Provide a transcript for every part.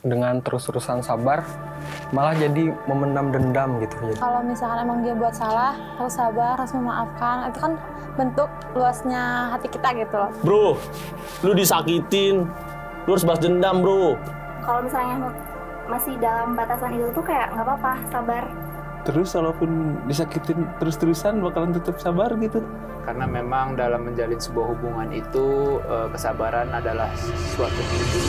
dengan terus-terusan sabar malah jadi memendam dendam gitu. Kalau misalkan emang dia buat salah, harus sabar, harus memaafkan. Itu kan bentuk luasnya hati kita gitu loh. Bro, lu disakitin, lu harus balas dendam bro. Kalau misalnya masih dalam batasan itu tuh kayak nggak apa-apa, sabar. Terus walaupun disakitin terus-terusan bakalan tetap sabar gitu. Karena memang dalam menjalin sebuah hubungan itu kesabaran adalah suatu kunci.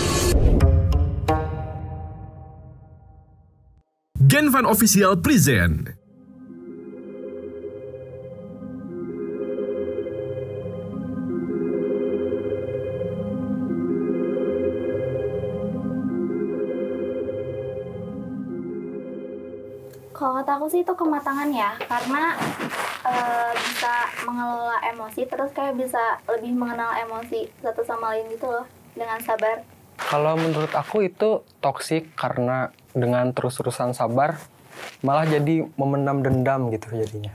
Genfan Official Present. Kalau kata aku sih itu kematangan ya, karena bisa mengelola emosi, terus kayak bisa lebih mengenal emosi satu sama lain gitu loh, dengan sabar. Kalau menurut aku itu toksik karena dengan terus-terusan sabar malah jadi memendam dendam gitu jadinya.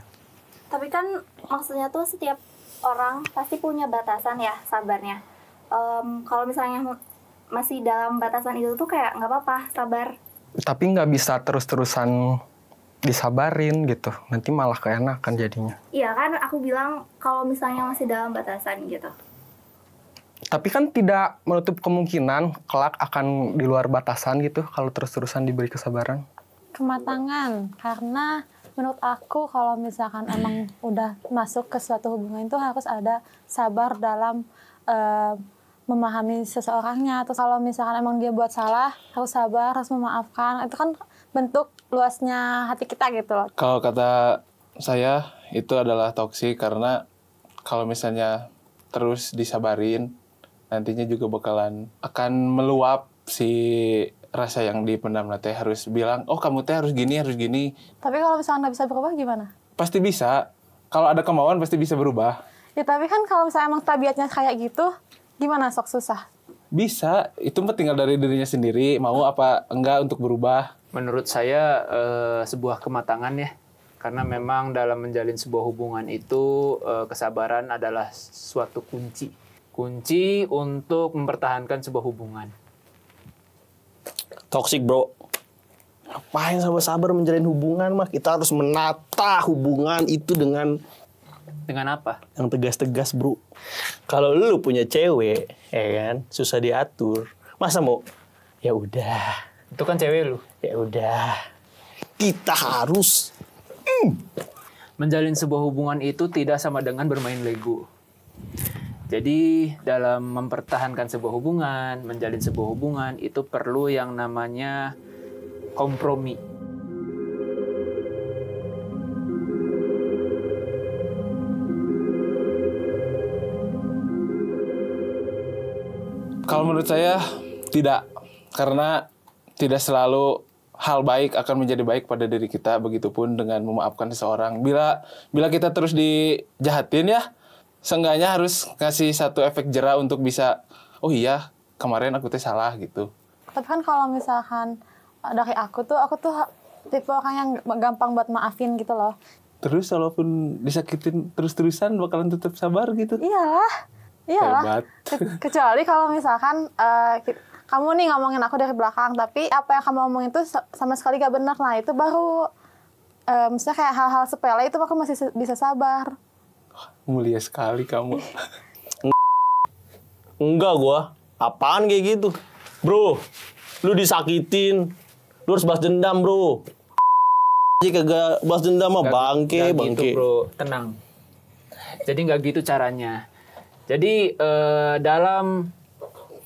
Tapi kan maksudnya tuh setiap orang pasti punya batasan ya sabarnya. Kalau misalnya masih dalam batasan itu tuh kayak nggak apa-apa, sabar. Tapi nggak bisa terus-terusan disabarin gitu, nanti malah keenakan jadinya. Iya kan, aku bilang kalau misalnya masih dalam batasan gitu. Tapi kan tidak menutup kemungkinan kelak akan di luar batasan gitu kalau terus-terusan diberi kesabaran. Kematangan, karena menurut aku kalau misalkan emang udah masuk ke suatu hubungan itu harus ada sabar dalam memahami seseorangnya. Atau kalau misalkan emang dia buat salah, harus sabar, harus memaafkan. Itu kan bentuk luasnya hati kita gitu loh. Kalau kata saya itu adalah toksik karena kalau misalnya terus disabarin, nantinya juga akan meluap si rasa yang dipendam. Nanti harus bilang, oh kamu teh harus gini, harus gini. Tapi kalau misalnya nggak bisa berubah gimana? Pasti bisa. Kalau ada kemauan pasti bisa berubah. Ya tapi kan kalau misalnya emang tabiatnya kayak gitu, gimana sok susah? Bisa, itu mah tinggal dari dirinya sendiri, mau apa enggak untuk berubah. Menurut saya sebuah kematangan ya. Karena memang dalam menjalin sebuah hubungan itu kesabaran adalah suatu kunci. Kunci untuk mempertahankan sebuah hubungan. Toxic bro. Ngapain sama sabar menjalin hubungan mah? Kita harus menata hubungan itu dengan apa? Yang tegas-tegas bro. Kalau lu punya cewek, ya kan, susah diatur. Masa mau? Ya udah. Itu kan cewek lu. Ya udah. Kita harus menjalin sebuah hubungan itu tidak sama dengan bermain Lego. Jadi dalam mempertahankan sebuah hubungan, menjalin sebuah hubungan itu perlu yang namanya kompromi. Kalau menurut saya tidak, karena tidak selalu hal baik akan menjadi baik pada diri kita, begitupun dengan memaafkan seseorang. Bila kita terus dijahatin ya, seenggaknya harus ngasih satu efek jera untuk bisa, oh iya kemarin aku teh salah gitu. Tapi kan kalau misalkan dari aku tuh tipe orang yang gampang buat maafin gitu loh. Terus walaupun disakitin terus-terusan bakalan tetap sabar gitu. Iyalah. Hebat. Kecuali kalau misalkan kamu nih ngomongin aku dari belakang, tapi apa yang kamu ngomongin itu sama sekali gak benar. Nah itu baru, misalnya kayak hal-hal sepele itu aku masih bisa sabar. Mulia sekali kamu. enggak gua. Apaan kayak gitu? Bro, lu disakitin, lu harus balas dendam bro. Jika kagak balas dendam mah bangke. Gitu bro, tenang. Jadi nggak gitu caranya. Jadi dalam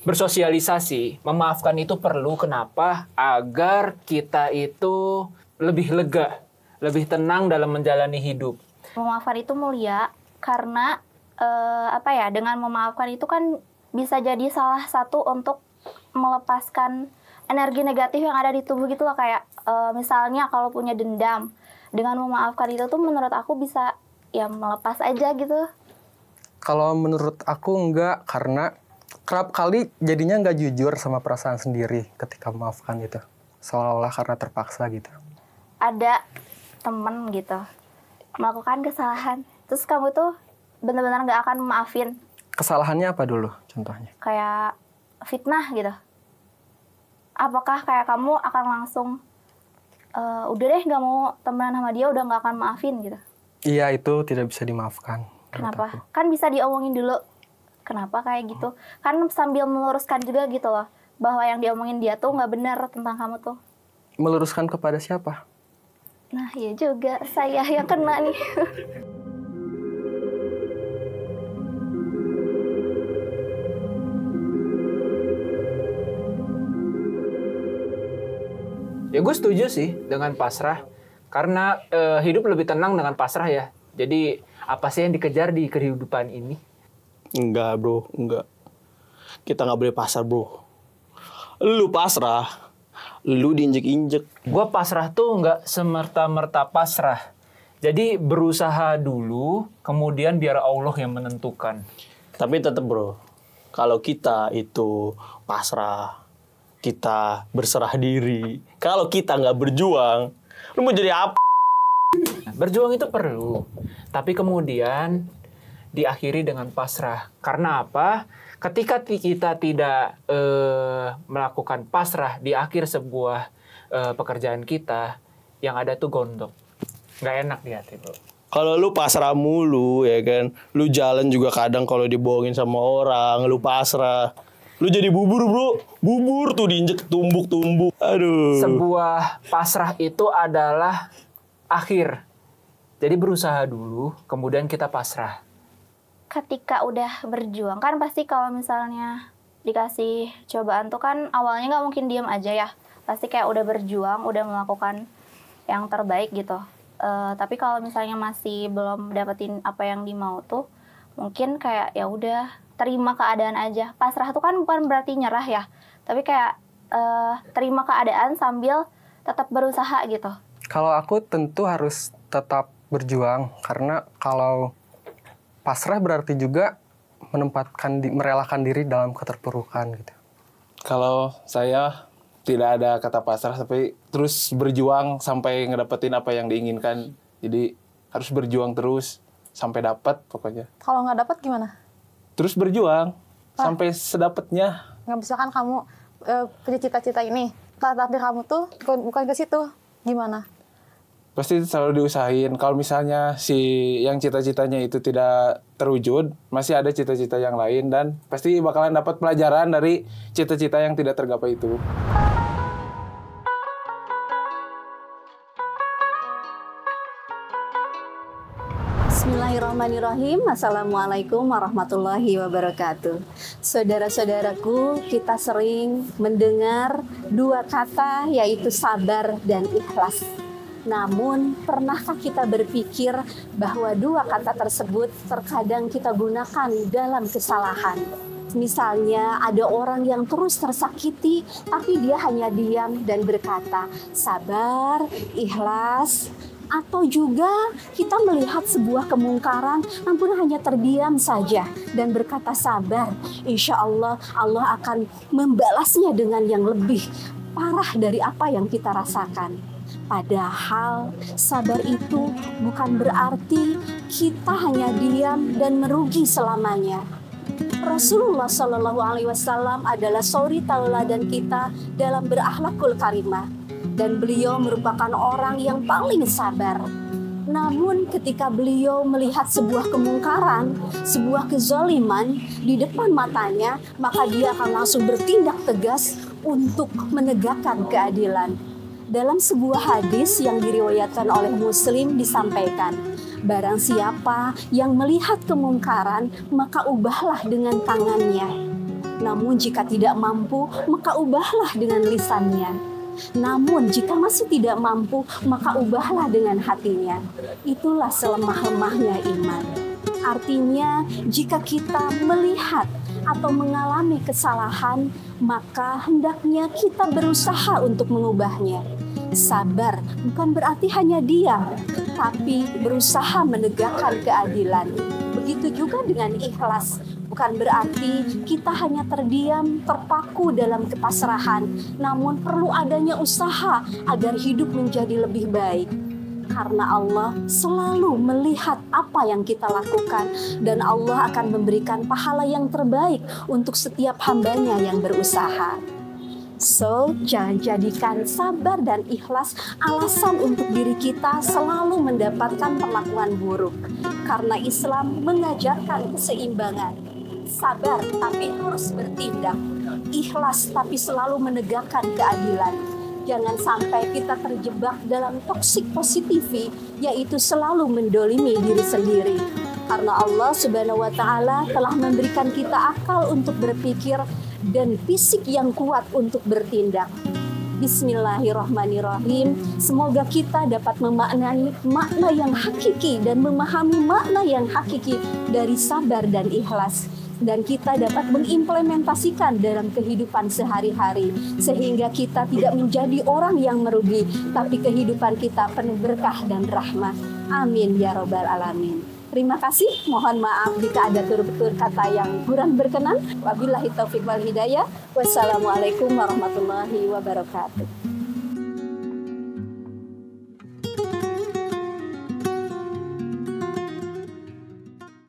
bersosialisasi, memaafkan itu perlu. Kenapa? Agar kita itu lebih lega, lebih tenang dalam menjalani hidup. Memaafkan itu mulia karena dengan memaafkan itu kan bisa jadi salah satu untuk melepaskan energi negatif yang ada di tubuh gitu loh. Kayak misalnya kalau punya dendam, dengan memaafkan itu tuh menurut aku bisa ya melepas aja gitu. Kalau menurut aku enggak, karena kerap kali jadinya nggak jujur sama perasaan sendiri ketika memaafkan itu. Seolah-olah karena terpaksa gitu. Ada temen gitu melakukan kesalahan, terus kamu tuh benar-benar nggak akan maafin. Kesalahannya apa dulu contohnya? Kayak fitnah gitu. apakah kayak kamu akan langsung udah deh nggak mau temenan sama dia, udah nggak akan maafin gitu? Iya, itu tidak bisa dimaafkan. Kenapa? Kan bisa diomongin dulu. Kenapa kayak gitu? Kan sambil meluruskan juga gitu loh, bahwa yang diomongin dia tuh nggak benar tentang kamu tuh. Meluruskan kepada siapa? Nah, iya juga, saya yang kena nih. Ya gue setuju sih dengan pasrah. Karena hidup lebih tenang dengan pasrah ya. Jadi apa sih yang dikejar di kehidupan ini? Enggak bro, enggak. Kita nggak boleh pasrah bro. Lu pasrah, lu diinjek-injek. Gue pasrah tuh nggak semerta-merta pasrah. Jadi berusaha dulu, kemudian biar Allah yang menentukan. Tapi tetap bro, kalau kita itu pasrah, kita berserah diri. Kalau kita nggak berjuang, lu mau jadi apa? Berjuang itu perlu, tapi kemudian diakhiri dengan pasrah. Karena apa? Ketika kita tidak melakukan pasrah di akhir sebuah pekerjaan kita, yang ada tuh gondok. Nggak enak di hati, bro. Kalau lu pasrah mulu ya kan, lu jalan juga kadang kalau dibohongin sama orang, lu pasrah. Lu jadi bubur bro, bubur tuh diinjek tumbuk-tumbuk. Aduh. Sebuah pasrah itu adalah akhir. Jadi berusaha dulu, kemudian kita pasrah. Ketika udah berjuang, kan pasti kalau misalnya dikasih cobaan tuh kan awalnya nggak mungkin diem aja ya. Pasti kayak udah berjuang, udah melakukan yang terbaik gitu. Tapi kalau misalnya masih belum dapetin apa yang dimau tuh, mungkin kayak ya udah terima keadaan aja. Pasrah tuh kan bukan berarti nyerah ya, tapi kayak terima keadaan sambil tetap berusaha gitu. Kalau aku tentu harus tetap berjuang, karena kalau pasrah berarti juga merelakan diri dalam keterpurukan gitu. Kalau saya tidak ada kata pasrah, tapi terus berjuang sampai ngedapetin apa yang diinginkan. Jadi harus berjuang terus sampai dapat pokoknya. Kalau nggak dapat gimana? Terus berjuang sampai sedapatnya. Nggak misalkan kamu punya cita-cita ini, tapi kamu tuh bukan ke situ, gimana? Pasti selalu diusahain. Kalau misalnya si yang cita-citanya itu tidak terwujud, masih ada cita-cita yang lain dan pasti bakalan dapat pelajaran dari cita-cita yang tidak tergapai itu. Bismillahirrahmanirrahim. Assalamualaikum warahmatullahi wabarakatuh. Saudara-saudaraku, kita sering mendengar dua kata yaitu sabar dan ikhlas. Namun, pernahkah kita berpikir bahwa dua kata tersebut terkadang kita gunakan dalam kesalahan? Misalnya ada orang yang terus tersakiti, tapi dia hanya diam dan berkata, sabar, ikhlas. Atau juga kita melihat sebuah kemungkaran, namun hanya terdiam saja dan berkata sabar. Insya Allah, Allah akan membalasnya dengan yang lebih parah dari apa yang kita rasakan. Padahal sabar itu bukan berarti kita hanya diam dan merugi selamanya. Rasulullah Shallallahu Alaihi Wasallam adalah suri tauladan kita dalam berakhlakul karimah, dan beliau merupakan orang yang paling sabar. Namun ketika beliau melihat sebuah kemungkaran, sebuah kezaliman di depan matanya, maka dia akan langsung bertindak tegas untuk menegakkan keadilan. Dalam sebuah hadis yang diriwayatkan oleh Muslim disampaikan, barang siapa yang melihat kemungkaran, maka ubahlah dengan tangannya. Namun jika tidak mampu, maka ubahlah dengan lisannya. Namun jika masih tidak mampu, maka ubahlah dengan hatinya. Itulah selemah-lemahnya iman. Artinya, jika kita melihat atau mengalami kesalahan, maka hendaknya kita berusaha untuk mengubahnya. Sabar bukan berarti hanya diam, tapi berusaha menegakkan keadilan. Begitu juga dengan ikhlas. Bukan berarti kita hanya terdiam, terpaku dalam kepasrahan, namun perlu adanya usaha agar hidup menjadi lebih baik. Karena Allah selalu melihat apa yang kita lakukan, dan Allah akan memberikan pahala yang terbaik untuk setiap hambanya yang berusaha. So, jangan jadikan sabar dan ikhlas alasan untuk diri kita selalu mendapatkan perlakuan buruk. Karena Islam mengajarkan keseimbangan. Sabar tapi harus bertindak. Ikhlas tapi selalu menegakkan keadilan. Jangan sampai kita terjebak dalam toxic positivity, yaitu selalu mendolimi diri sendiri. Karena Allah Subhanahu wa Ta'ala telah memberikan kita akal untuk berpikir dan fisik yang kuat untuk bertindak. Bismillahirrahmanirrahim. Semoga kita dapat memaknai makna yang hakiki dan memahami makna yang hakiki dari sabar dan ikhlas. Dan kita dapat mengimplementasikan dalam kehidupan sehari-hari. Sehingga kita tidak menjadi orang yang merugi, tapi kehidupan kita penuh berkah dan rahmat. Amin ya Rabbal Alamin. Terima kasih, mohon maaf jika ada tutur kata yang kurang berkenan. Wabillahi taufiq wal hidayah. Wassalamualaikum warahmatullahi wabarakatuh.